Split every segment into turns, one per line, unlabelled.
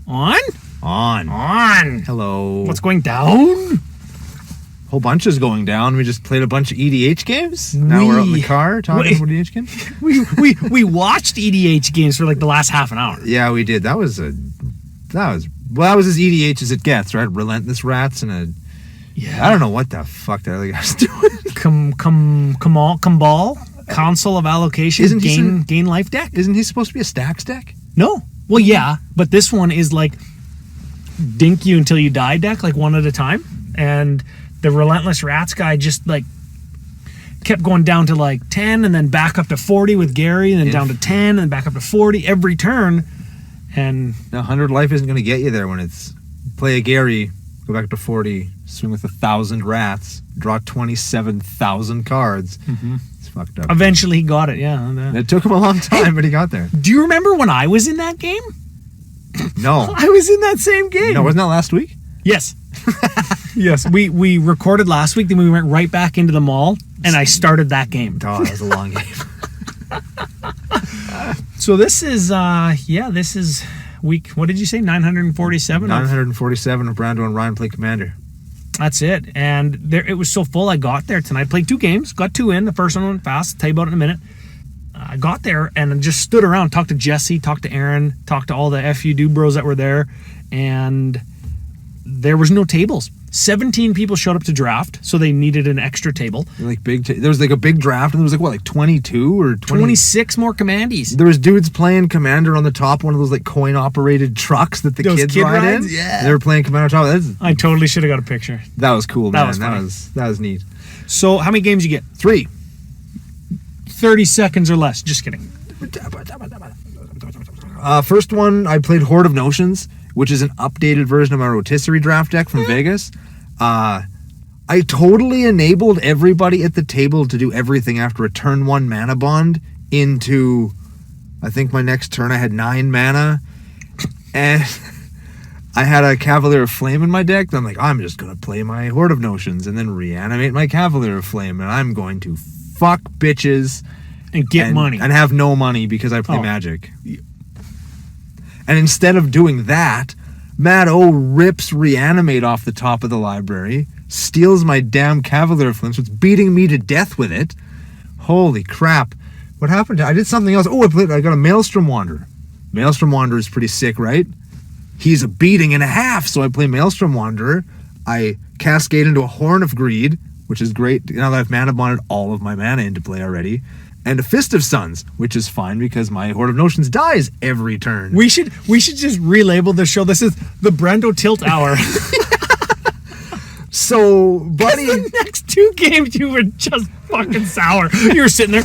On.
Hello.
What's going down?
Whole bunch is going down. We just played a bunch of EDH games. Now we're out in the car talking about EDH games.
We watched EDH games for like the last half an hour.
Yeah, we did. That was as EDH as it gets, right? Relentless Rats and a...
Yeah.
I don't know what the fuck that other guy's doing.
Ball? Console of Allocation. Gain life deck?
Isn't he supposed to be a stacks deck?
No. Well, yeah, but this one is like dink you until you die deck, like one at a time. And the Relentless Rats guy just like kept going down to like 10 and then back up to 40 with Gary and then down to 10 and then back up to 40 every turn. And
now 100 life isn't going to get you there when it's play a Gary, go back to 40, swing with 1,000 rats, draw 27,000 cards.
Mm-hmm.
It's fucked up.
Eventually he got it, yeah.
It took him a long time, but he got there.
Do you remember when I was in that game?
No.
I was in that same game.
No, wasn't that last week?
Yes. Yes. We recorded last week, then we went right back into the mall, and I started that game.
Oh, that was a long game.
So this is week, what did you say, 947?
947 of Brando and Ryan play Commander.
That's it. And it was so full, I got there tonight. Played 2 games, got 2 in. The first one went fast. I'll tell you about it in a minute. I got there and just stood around, talked to Jesse, talked to Aaron, talked to all the FU dude bros that were there, and there was no tables. 17 people showed up to draft, so they needed an extra table.
Like there was like a big draft, and there was like 22 or
26 more commandees.
There was dudes playing Commander on the top, one of those like coin operated trucks that those kids ride in.
Yeah,
they were playing Commander on top.
I totally should have got a picture.
That was cool,
that
man.
Was funny.
That was neat.
So how many games you get?
3.
30 seconds or less. Just kidding.
First one, I played Horde of Notions, which is an updated version of my rotisserie draft deck from Vegas. I totally enabled everybody at the table to do everything after a turn 1 mana bond into, I think my next turn I had 9 mana, and I had a Cavalier of Flame in my deck. I'm like, I'm just going to play my Horde of Notions and then reanimate my Cavalier of Flame, and I'm going to fuck bitches
and get money
and have no money because I play Magic. And instead of doing that, Matt O rips Reanimate off the top of the library, steals my damn Cavalier Flame, so it's beating me to death with it. Holy crap. What happened? I did something else. Oh, I got a Maelstrom Wanderer. Maelstrom Wanderer is pretty sick, right? He's a beating and a half, so I play Maelstrom Wanderer. I cascade into a Horn of Greed, which is great now that I've mana bonded all of my mana into play already. And a Fist of Suns, which is fine because my Horde of Notions dies every turn.
We should just relabel this show. This is the Brendo Tilt Hour.
So, buddy,
the next 2 games you were just fucking sour. You were sitting there.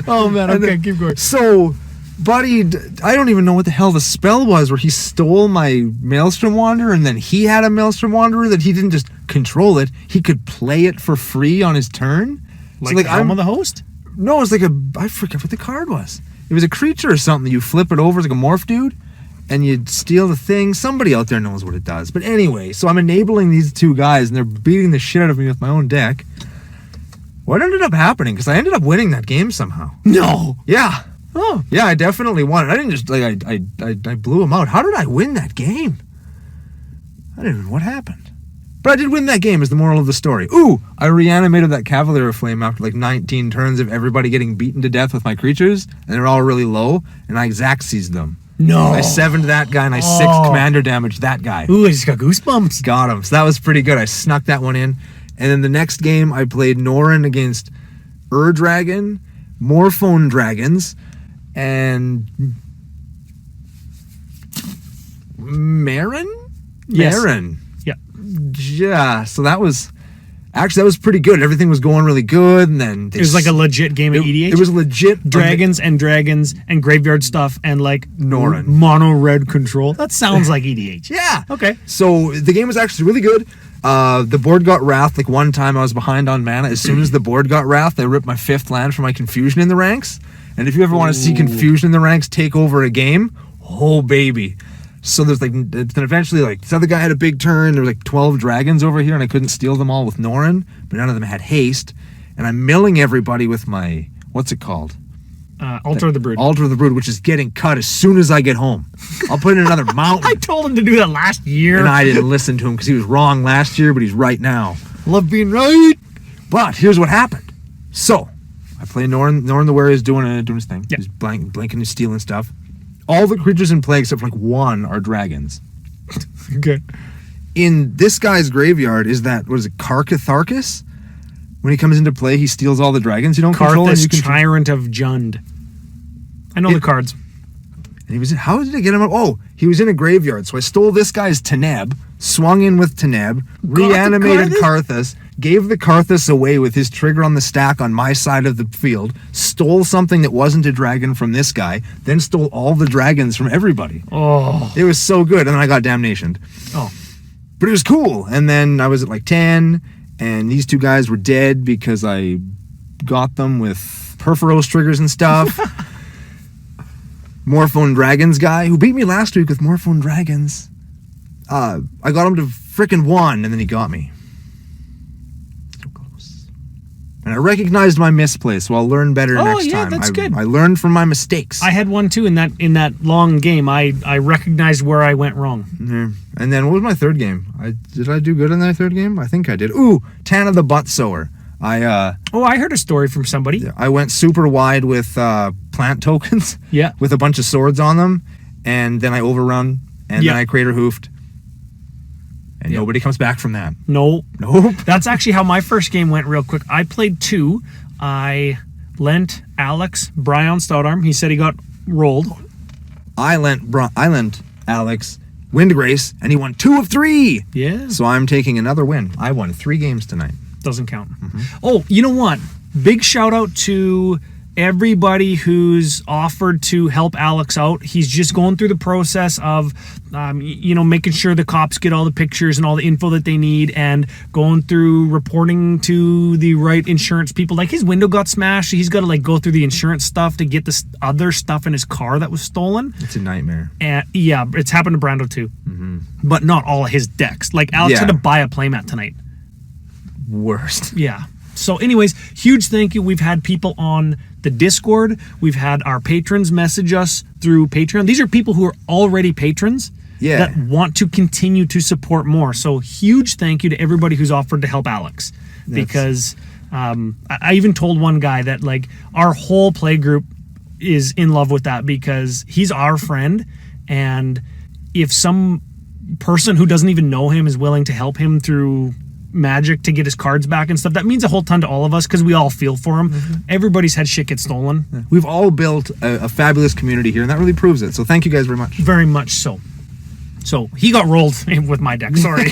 Oh man, okay, keep going.
So, buddy, I don't even know what the hell the spell was where he stole my Maelstrom Wanderer, and then he had a Maelstrom Wanderer that he didn't just control it, he could play it for free on his turn.
Like, so, I'm on the host?
No, it was like I forget what the card was. It was a creature or something. You flip it over, it's like a morph dude, and you steal the thing. Somebody out there knows what it does. But anyway, so I'm enabling these 2 guys, and they're beating the shit out of me with my own deck. What ended up happening? Because I ended up winning that game somehow.
No.
Yeah.
Oh.
Yeah, I definitely won it. I didn't just, like, I blew him out. How did I win that game? I don't know what happened. But I did win that game is the moral of the story. Ooh, I reanimated that Cavalier of Flame after like 19 turns of everybody getting beaten to death with my creatures, and they're all really low, and I Xaxes them.
No.
I 7'd that guy, and I 6 commander damaged that guy.
Ooh, I just got goosebumps.
Got him. So that was pretty good. I snuck that one in. And then the next game, I played Norin against Dragon, Morphone Dragons, and Marin?
Yes.
Marin.
Yeah,
so that was pretty good. Everything was going really good, and then
it was like a legit game of EDH.
It was legit
dragons and graveyard stuff and like
Norin
mono red control. That sounds like EDH.
Yeah.
Okay.
So the game was actually really good. The board got Wrath. Like one time I was behind on mana. As soon as the board got Wrath, I ripped my 5th land for my Confusion in the Ranks. And if you ever want to see Confusion in the Ranks take over a game, oh baby. So there's like, then eventually like this other guy had a big turn. There were like 12 dragons over here, and I couldn't steal them all with Norin, but none of them had haste. And I'm milling everybody with my, what's it called?
Altar of the Brood.
Altar of the Brood, which is getting cut as soon as I get home. I'll put in another mountain.
I told him to do that last year.
And I didn't listen to him because he was wrong last year, but he's right now.
Love being right.
But here's what happened. So, I play Norn the Warrior is doing his thing.
Yeah.
He's blanking and stealing stuff. All the creatures in play except for like one are dragons.
Good.
In this guy's graveyard is that, what is it, Karkatharkus? When he comes into play, he steals all the dragons you don't control. And you
Karthus, Tyrant of Jund. I know the cards.
And he was how did I get him up? Oh, he was in a graveyard. So I stole this guy's Teneb, swung in with Teneb, reanimated Karthus, gave the Karthus away with his trigger on the stack on my side of the field, stole something that wasn't a dragon from this guy, then stole all the dragons from everybody.
Oh.
It was so good. And then I got damnationed.
Oh.
But it was cool. And then I was at like 10, and these two guys were dead because I got them with Perforos triggers and stuff. Morphone Dragons guy, who beat me last week with Morphone Dragons. I got him to frickin' 1, and then he got me. So close. And I recognized my misplay, so I'll learn better next time.
That's good.
I learned from my mistakes.
I had one too in that long game. I recognized where I went wrong.
Yeah. And then what was my third game? Did I do good in that third game? I think I did. Ooh, Tana the Butt Sower. I
heard a story from somebody.
I went super wide with plant tokens.
Yeah.
With a bunch of swords on them, and then I overrun, and then I crater hoofed. And nobody comes back from that.
Nope.
Nope.
That's actually how my first game went real quick. I played 2. I lent Alex Brian Stoutarm. He said he got rolled.
I lent Alex Windgrace, and he won 2 of 3.
Yeah.
So I'm taking another win. I won 3 games tonight.
Doesn't count. Oh, you know what? Big shout out to everybody who's offered to help Alex out. He's just going through the process of, making sure the cops get all the pictures and all the info that they need, and going through reporting to the right insurance people. Like, his window got smashed. He's got to go through the insurance stuff to get this other stuff in his car that was stolen.
It's a nightmare.
And yeah, it's happened to Brando too. But not all of his decks. Like, Alex had to buy a playmat tonight.
Worst.
Yeah. So anyways, huge thank you. We've had people on the Discord. We've had our patrons message us through Patreon. These are people who are already patrons that want to continue to support more. So huge thank you to everybody who's offered to help Alex. Because I even told one guy that our whole play group is in love with that, because he's our friend, and if some person who doesn't even know him is willing to help him through Magic to get his cards back and stuff, that means a whole ton to all of us, because we all feel for him. Everybody's had shit get stolen.
We've all built a fabulous community here, and that really proves it. So thank you guys very much.
Very much so. So he got rolled with my deck. Sorry.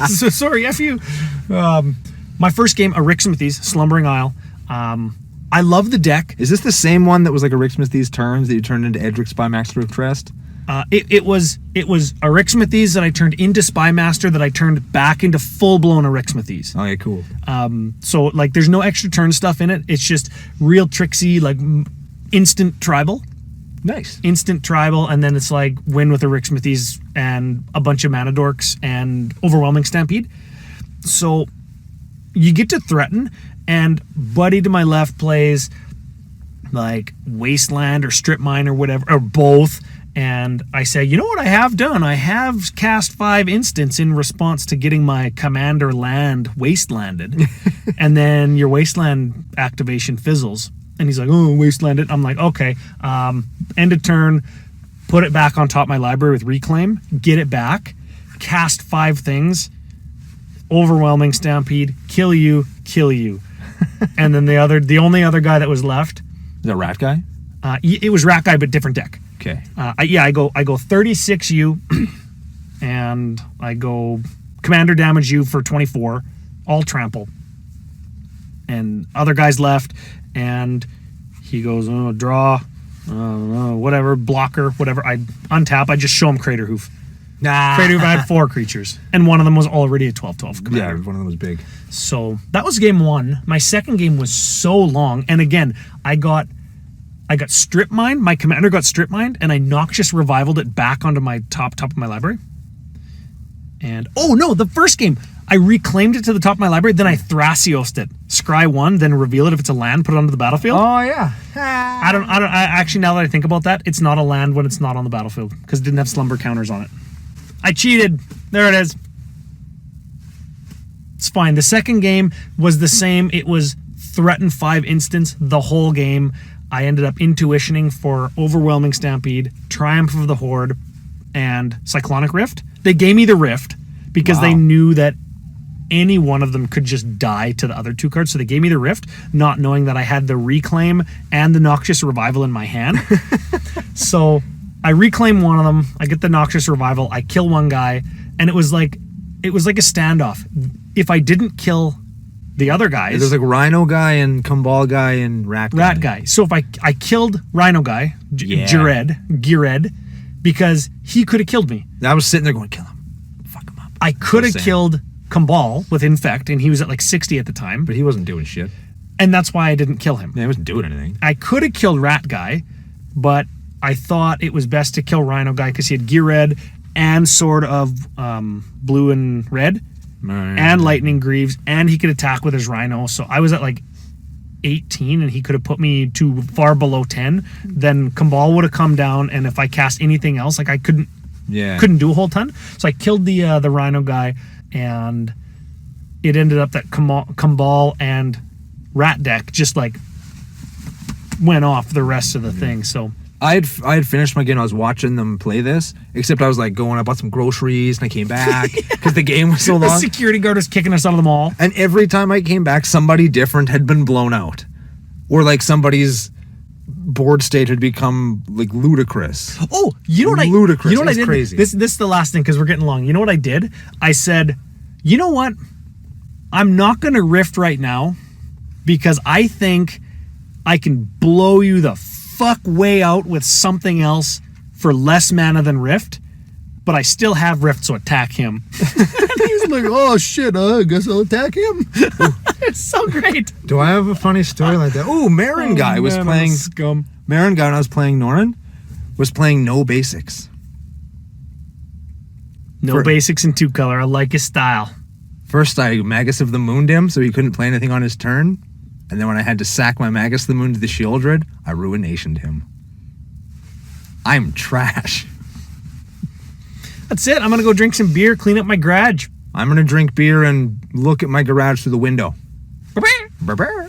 So sorry, F you. My first game, Erixmathes, Slumbering Isle. I love the deck.
Is this the same one that was like Erixmathes turns that you turned into Edric Spymaster of Trest?
It was Erixmathes that I turned into Spymaster that I turned back into full-blown Erixmathes.
Oh, yeah, cool.
So there's no extra turn stuff in it. It's just real tricksy, instant tribal.
Nice.
Instant tribal, and then it's win with Erixmathes and a bunch of mana dorks and overwhelming stampede. So you get to threaten, and buddy to my left plays Wasteland or Strip Mine or whatever, or both. And I say, you know what I have done? I have cast 5 instants in response to getting my commander land wastelanded. And then your wasteland activation fizzles. And he's like, oh, wasteland it. I'm like, okay. End of turn, put it back on top of my library with Reclaim, get it back, cast 5 things, overwhelming stampede, kill you. And then the only other guy that was left.
Is that Rat Guy?
It was Rat Guy, but different deck.
Okay.
I go 36U, and I go commander damage you for 24, all trample. And other guys left, and he goes, draw, whatever, blocker, whatever. I untap, I just show him Crater Hoof. Crater Hoof, I had 4 creatures, and one of them was already a 12/12 commander.
Yeah, one of them was big.
So that was game 1. My second game was so long, and again, I got strip mined. My commander got strip mined, and I noxious revivaled it back onto my top of my library. And the first game I reclaimed it to the top of my library, then I Thrasiosed it scry 1, then reveal it if it's a land, put it onto the battlefield.
Oh yeah.
I actually, now that I think about that, it's not a land when it's not on the battlefield because it didn't have slumber counters on it. I cheated. There it is. It's fine. The second game was the same. It was threaten 5 instants the whole game. I ended up intuitioning for Overwhelming Stampede, Triumph of the Horde, and Cyclonic Rift. They gave me the Rift because they knew that any one of them could just die to the other 2 cards. So they gave me the Rift, not knowing that I had the Reclaim and the Noxious Revival in my hand. So I reclaim one of them. I get the Noxious Revival. I kill one guy, and it was like a standoff. If I didn't kill the other guys,
there's like Rhino guy and Kumbal guy and Rat guy.
So if I killed Rhino guy, Gired, because he could have killed me.
I was sitting there going, kill him, fuck him up.
I could have killed Kumbal with Infect, and he was at like 60 at the time.
But he wasn't doing shit.
And that's why I didn't kill him.
Yeah, he wasn't doing anything.
I could have killed Rat Guy, but I thought it was best to kill Rhino Guy because he had Gear Red and Sword of Blue and Red and Lightning Greaves, and he could attack with his Rhino. So I was at like 18, and he could have put me too far below 10. Then Kumbal would have come down, and if I cast anything else, like I couldn't do a whole ton. So I killed the Rhino Guy, and it ended up that Kumbal and Rat deck just like went off the rest of the thing. So
I had finished my game. I was watching them play this, except I was like I bought some groceries, and I came back because the game was so long.
The security guard was kicking us out of the mall.
And every time I came back, somebody different had been blown out, or like somebody's board state had become like ludicrous.
Oh, you know what
ludicrous.
You know what I did?
Crazy.
This is the last thing because we're getting long. You know what I did? I said, you know what? I'm not going to rift right now because I think I can blow you the fuck way out with something else for less mana than rift, but I still have rift, so attack him. And he's like, oh shit, I guess I'll attack him. It's so great.
Do I have a funny story like that? Oh, Marin guy was playing
scum.
Marin guy when I was playing Norin was playing no basics.
No basics in 2-color. I like his style.
First, I Magus of the Moondim, so he couldn't play anything on his turn. And then when I had to sack my Magus of the Moon to the Shieldred, I Ruinationed him. I'm trash.
That's it. I'm going to go drink some beer, clean up my garage.
I'm going to drink beer and look at my garage through the window.
Bye-bye.